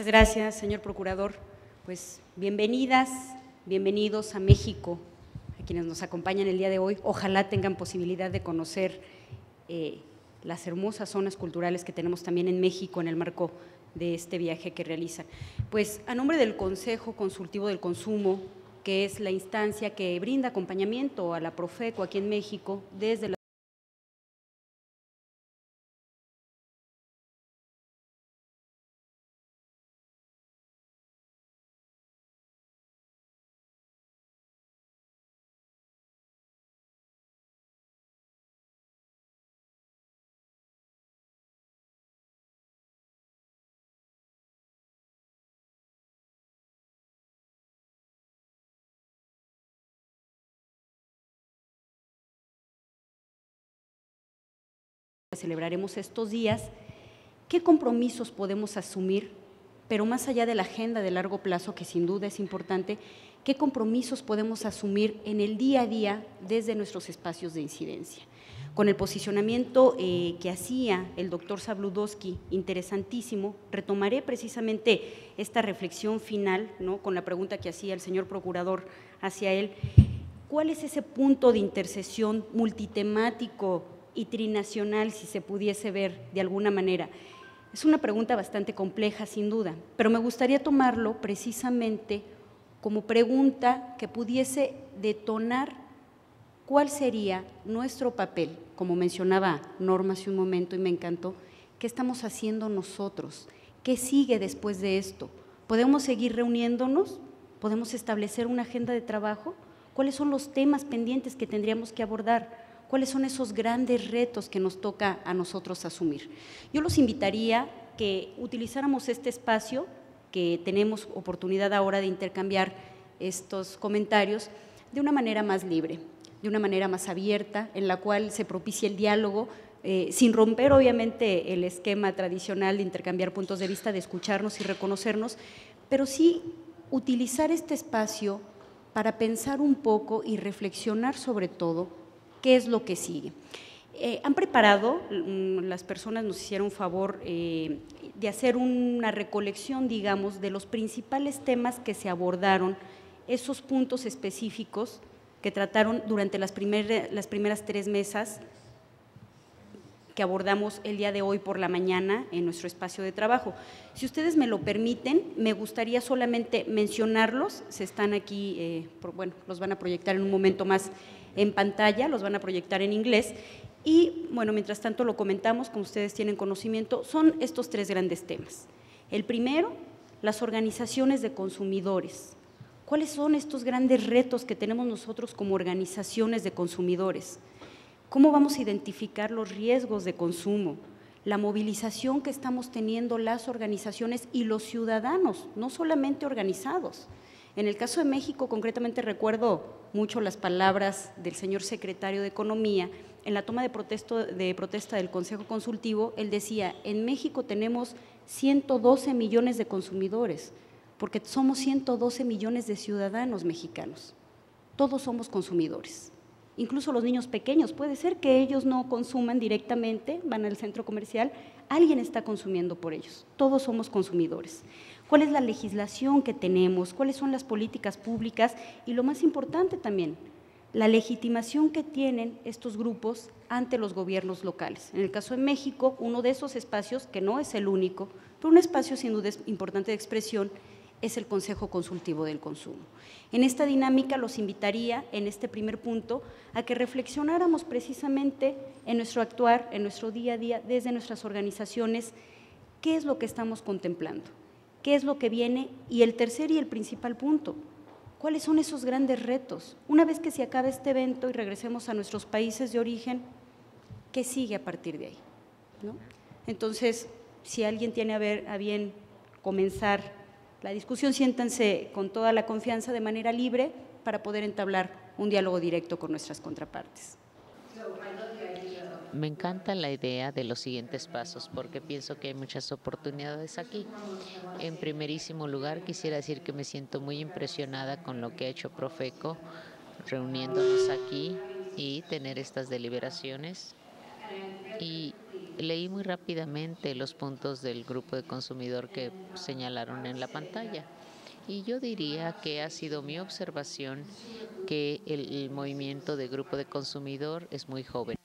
Muchas gracias, señor Procurador. Pues bienvenidas, bienvenidos a México, a quienes nos acompañan el día de hoy. Ojalá tengan posibilidad de conocer las hermosas zonas culturales que tenemos también en México en el marco de este viaje que realizan. Pues a nombre del Consejo Consultivo del Consumo, que es la instancia que brinda acompañamiento a la Profeco aquí en México desde la celebraremos estos días, ¿qué compromisos podemos asumir? Pero más allá de la agenda de largo plazo, que sin duda es importante, ¿qué compromisos podemos asumir en el día a día desde nuestros espacios de incidencia? Con el posicionamiento que hacía el doctor Zabludovsky, interesantísimo, retomaré precisamente esta reflexión final, ¿no?, con la pregunta que hacía el señor Procurador hacia él. ¿Cuál es ese punto de intercesión multitemático y trinacional, si se pudiese ver de alguna manera? Es una pregunta bastante compleja, sin duda, pero me gustaría tomarlo precisamente como pregunta que pudiese detonar cuál sería nuestro papel, como mencionaba Norma hace un momento y me encantó. ¿Qué estamos haciendo nosotros? ¿Qué sigue después de esto? ¿Podemos seguir reuniéndonos? ¿Podemos establecer una agenda de trabajo? ¿Cuáles son los temas pendientes que tendríamos que abordar? ¿Cuáles son esos grandes retos que nos toca a nosotros asumir? Yo los invitaría que utilizáramos este espacio, que tenemos oportunidad ahora de intercambiar estos comentarios, de una manera más libre, de una manera más abierta, en la cual se propicie el diálogo, sin romper obviamente el esquema tradicional de intercambiar puntos de vista, de escucharnos y reconocernos, pero sí utilizar este espacio para pensar un poco y reflexionar sobre todo qué es lo que sigue. Han preparado, las personas nos hicieron favor de hacer una recolección, digamos, de los principales temas que se abordaron, esos puntos específicos que trataron durante las primeras 3 mesas que abordamos el día de hoy por la mañana en nuestro espacio de trabajo. Si ustedes me lo permiten, me gustaría solamente mencionarlos, se están aquí, bueno, los van a proyectar en un momento más en pantalla, los van a proyectar en inglés y, bueno, mientras tanto lo comentamos, como ustedes tienen conocimiento, son estos 3 grandes temas. El primero, las organizaciones de consumidores. ¿Cuáles son estos grandes retos que tenemos nosotros como organizaciones de consumidores? ¿Cómo vamos a identificar los riesgos de consumo? La movilización que estamos teniendo las organizaciones y los ciudadanos, no solamente organizados. En el caso de México, concretamente recuerdo mucho las palabras del señor secretario de Economía en la toma de protesta del Consejo Consultivo. Él decía, en México tenemos 112 millones de consumidores, porque somos 112 millones de ciudadanos mexicanos. Todos somos consumidores. Incluso los niños pequeños, puede ser que ellos no consuman directamente, van al centro comercial, alguien está consumiendo por ellos, todos somos consumidores. ¿Cuál es la legislación que tenemos? ¿Cuáles son las políticas públicas? Y lo más importante también, la legitimación que tienen estos grupos ante los gobiernos locales. En el caso de México, uno de esos espacios, que no es el único, pero un espacio sin duda importante de expresión, es el Consejo Consultivo del Consumo. En esta dinámica los invitaría, en este primer punto, a que reflexionáramos precisamente en nuestro actuar, en nuestro día a día, desde nuestras organizaciones, qué es lo que estamos contemplando, qué es lo que viene, y el tercer y el principal punto, cuáles son esos grandes retos. Una vez que se acabe este evento y regresemos a nuestros países de origen, ¿qué sigue a partir de ahí?, ¿no? Entonces, si alguien tiene a bien comenzar la discusión, siéntanse con toda la confianza de manera libre para poder entablar un diálogo directo con nuestras contrapartes. Me encanta la idea de los siguientes pasos porque pienso que hay muchas oportunidades aquí. En primerísimo lugar, quisiera decir que me siento muy impresionada con lo que ha hecho Profeco, reuniéndonos aquí y tener estas deliberaciones. Y leí muy rápidamente los puntos del grupo de consumidor que señalaron en la pantalla. Y yo diría que ha sido mi observación que el movimiento de grupo de consumidor es muy joven.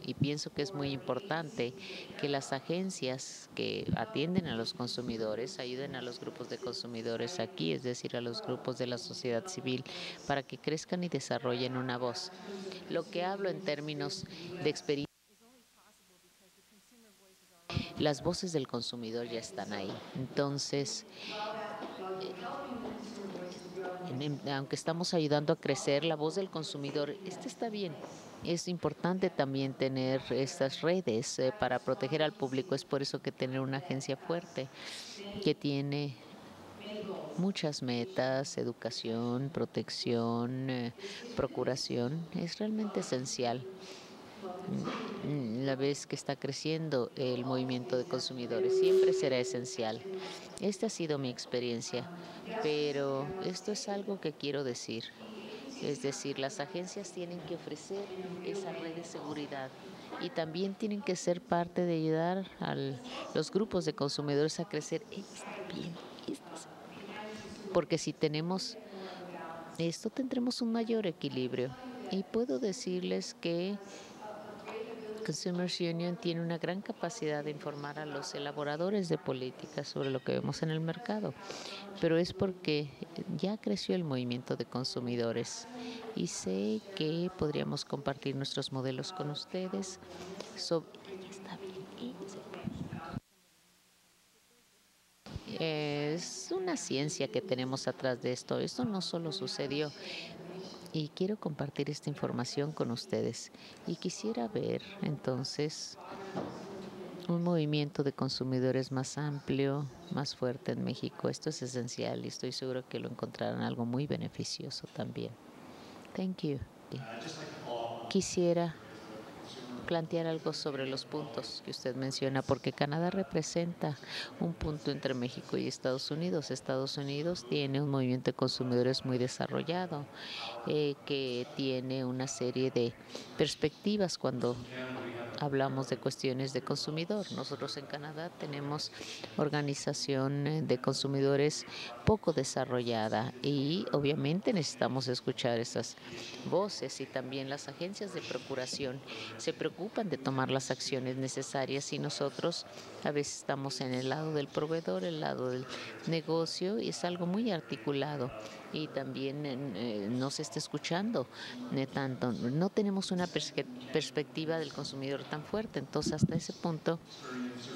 Y pienso que es muy importante que las agencias que atienden a los consumidores ayuden a los grupos de consumidores aquí, es decir, a los grupos de la sociedad civil, para que crezcan y desarrollen una voz. Lo que hablo en términos de experiencia, las voces del consumidor ya están ahí. Entonces, aunque estamos ayudando a crecer la voz del consumidor, está bien. Es importante también tener estas redes para proteger al público. Es por eso que tener una agencia fuerte que tiene muchas metas, educación, protección, procuración, es realmente esencial. La vez que está creciendo el movimiento de consumidores, siempre será esencial. Esta ha sido mi experiencia, pero esto es algo que quiero decir. Es decir, las agencias tienen que ofrecer esa red de seguridad y también tienen que ser parte de ayudar a los grupos de consumidores a crecer. Porque si tenemos esto, tendremos un mayor equilibrio. Y puedo decirles que Consumers Union tiene una gran capacidad de informar a los elaboradores de políticas sobre lo que vemos en el mercado, pero es porque ya creció el movimiento de consumidores y sé que podríamos compartir nuestros modelos con ustedes sobre... Es una ciencia que tenemos atrás de esto. Esto no solo sucedió. Y quiero compartir esta información con ustedes. Y quisiera ver, entonces, un movimiento de consumidores más amplio, más fuerte en México. Esto es esencial y estoy seguro que lo encontrarán algo muy beneficioso también. Thank you. Quisiera plantear algo sobre los puntos que usted menciona, porque Canadá representa un punto entre México y Estados Unidos. Estados Unidos tiene un movimiento de consumidores muy desarrollado, que tiene una serie de perspectivas cuando hablamos de cuestiones de consumidor. Nosotros en Canadá tenemos organización de consumidores poco desarrollada y obviamente necesitamos escuchar esas voces, y también las agencias de procuración se preocupan de tomar las acciones necesarias y nosotros a veces estamos en el lado del proveedor, el lado del negocio, y es algo muy articulado. Y también no se está escuchando tanto. No tenemos una perspectiva del consumidor tan fuerte. Entonces, hasta ese punto,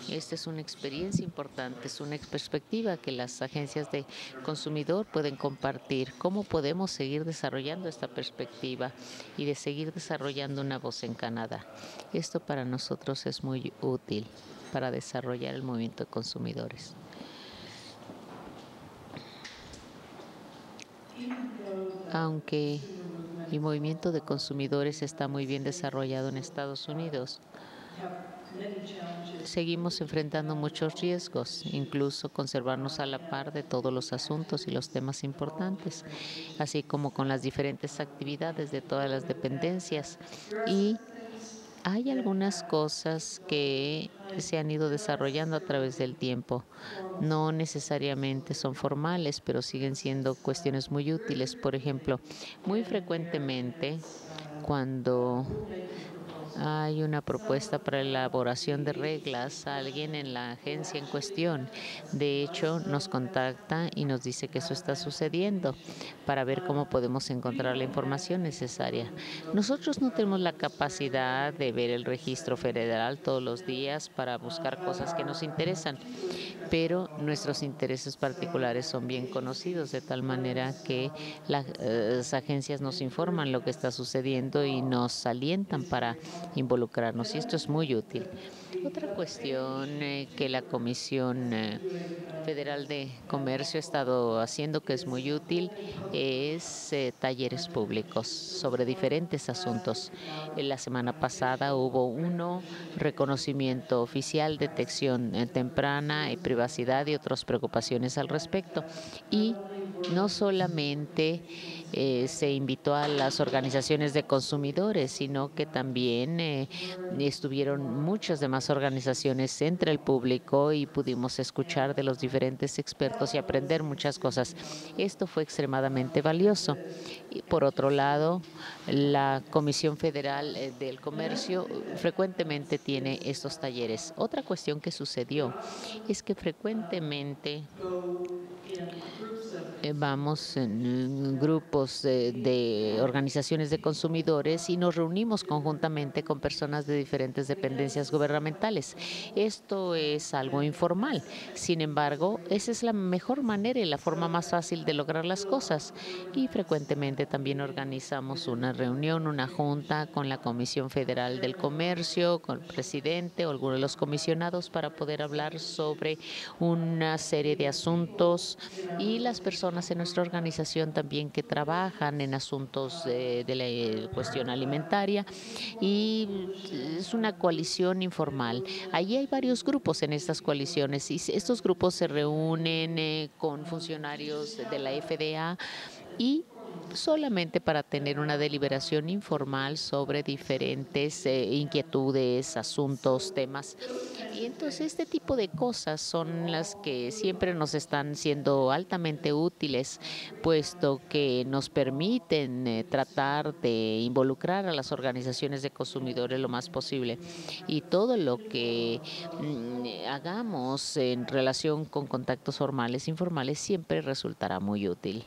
esta es una experiencia importante, es una perspectiva que las agencias de consumidor pueden compartir. ¿Cómo podemos seguir desarrollando esta perspectiva y de seguir desarrollando una voz en Canadá? Esto para nosotros es muy útil para desarrollar el movimiento de consumidores. Aunque el movimiento de consumidores está muy bien desarrollado en Estados Unidos, seguimos enfrentando muchos riesgos, incluso conservarnos a la par de todos los asuntos y los temas importantes, así como con las diferentes actividades de todas las dependencias. Y hay algunas cosas que se han ido desarrollando a través del tiempo. No necesariamente son formales, pero siguen siendo cuestiones muy útiles. Por ejemplo, muy frecuentemente cuando hay una propuesta para la elaboración de reglas, alguien en la agencia en cuestión, de hecho, nos contacta y nos dice que eso está sucediendo para ver cómo podemos encontrar la información necesaria. Nosotros no tenemos la capacidad de ver el registro federal todos los días para buscar cosas que nos interesan, pero nuestros intereses particulares son bien conocidos, de tal manera que las agencias nos informan lo que está sucediendo y nos alientan para involucrarnos, y esto es muy útil. Otra cuestión que la Comisión Federal de Comercio ha estado haciendo, que es muy útil, es talleres públicos sobre diferentes asuntos. La semana pasada hubo uno, reconocimiento oficial, detección temprana y privacidad y otras preocupaciones al respecto. Y no solamente se invitó a las organizaciones de consumidores, sino que también estuvieron muchas demás organizaciones entre el público y pudimos escuchar de los diferentes expertos y aprender muchas cosas. Esto fue extremadamente valioso. Y por otro lado, la Comisión Federal del Comercio frecuentemente tiene estos talleres. Otra cuestión que sucedió es que frecuentemente vamos en grupos de organizaciones de consumidores y nos reunimos conjuntamente con personas de diferentes dependencias gubernamentales. Esto es algo informal. Sin embargo, esa es la mejor manera y la forma más fácil de lograr las cosas. Y frecuentemente también organizamos una reunión, una junta con la Comisión Federal del Comercio, con el presidente o alguno de los comisionados para poder hablar sobre una serie de asuntos, y las personas en nuestra organización también que trabajan en asuntos de la cuestión alimentaria, y es una coalición informal. Allí hay varios grupos en estas coaliciones y estos grupos se reúnen con funcionarios de la FDA y solamente para tener una deliberación informal sobre diferentes inquietudes, asuntos, temas. Y entonces este tipo de cosas son las que siempre nos están siendo altamente útiles, puesto que nos permiten tratar de involucrar a las organizaciones de consumidores lo más posible. Y todo lo que hagamos en relación con contactos formales e informales siempre resultará muy útil.